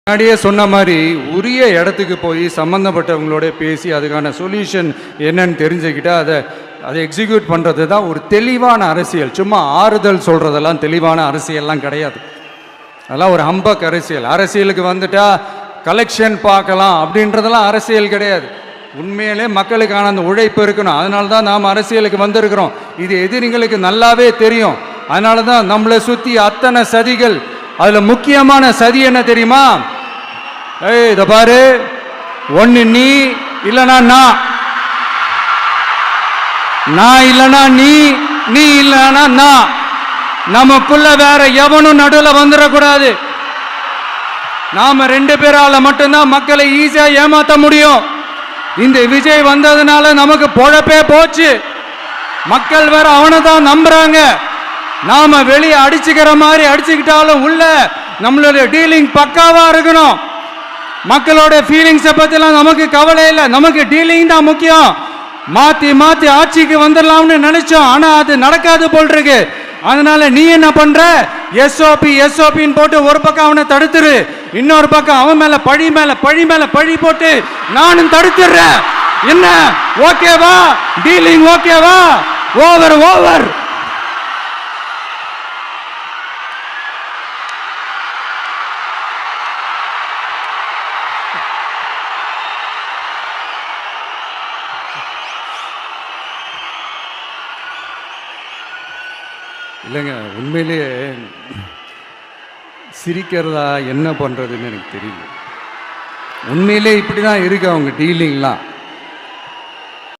முன்னாடியே சொன்ன மாதிரி உரிய இடத்துக்கு போய் சம்மந்தப்பட்டவங்களோட பேசி அதுக்கான சொல்யூஷன் என்னன்னு தெரிஞ்சுக்கிட்டா அதை எக்ஸிக்யூட் பண்ணுறது தான் ஒரு தெளிவான அரசியல். சும்மா ஆறுதல் சொல்கிறதெல்லாம் தெளிவான அரசியல்லாம் கிடையாது. அதெல்லாம் ஒரு ஹம்பக் அரசியல். அரசியலுக்கு வந்துட்டா கலெக்ஷன் பார்க்கலாம் அப்படின்றதெல்லாம் அரசியல் கிடையாது. உண்மையிலே மக்களுக்கான அந்த உழைப்பு இருக்கணும். அதனால தான் நாம் அரசியலுக்கு வந்திருக்கிறோம். இது எதிரிங்களுக்கு நல்லாவே தெரியும். அதனால தான் நம்மளை சுற்றி அத்தனை சதிகள். அதில் முக்கியமான சதி என்ன தெரியுமா? இதை பாரு, ஒன்று நீ இல்லைனா நான் இல்லைனா நீ இல்லைனா நான். நமக்குள்ள வேற எவனும் நடுவில் வந்துடக்கூடாது. நாம 2 பேரால மட்டும்தான் மக்களை ஈஸியா ஏமாத்த முடியும். இந்த விஜய் வந்ததுனால நமக்கு பொழப்பே போச்சு. மக்கள் வேற அவனை தான் நம்புறாங்க. நாம வெளியே அடிச்சுக்கிற மாதிரி அடிச்சுக்கிட்டாலும் உள்ள நம்மளுடைய டீலிங் பக்காவா இருக்கணும். மக்களோட ஃபீலிங்ஸை பத்திலாம் நமக்கு கவலை இல்லை. நமக்கு டீலிங் தான் முக்கியம். மாத்தி மாத்தி ஆட்சிக்கு வந்துடலாம்னு நினைச்சோம். ஆனா அது நடக்காது போல் இருக்கு. அதனால நீ என்ன பண்ற? எஸ்ஓபின்னு போட்டு ஒரு பக்கம் அவனை தடுத்துரு, இன்னொரு பக்கம் அவன் மேல பழி போட்டு நானும் தடுத்துடுறேன். என்ன ஓகேவா? டீலிங் ஓகேவா? ஓவர். இல்லைங்க, உண்மையிலேயே சிரிக்கிறதா என்ன பண்ணுறதுன்னு எனக்கு தெரியல. உண்மையிலே இப்படி தான் இருக்கு அவங்க டீலிங்லாம்.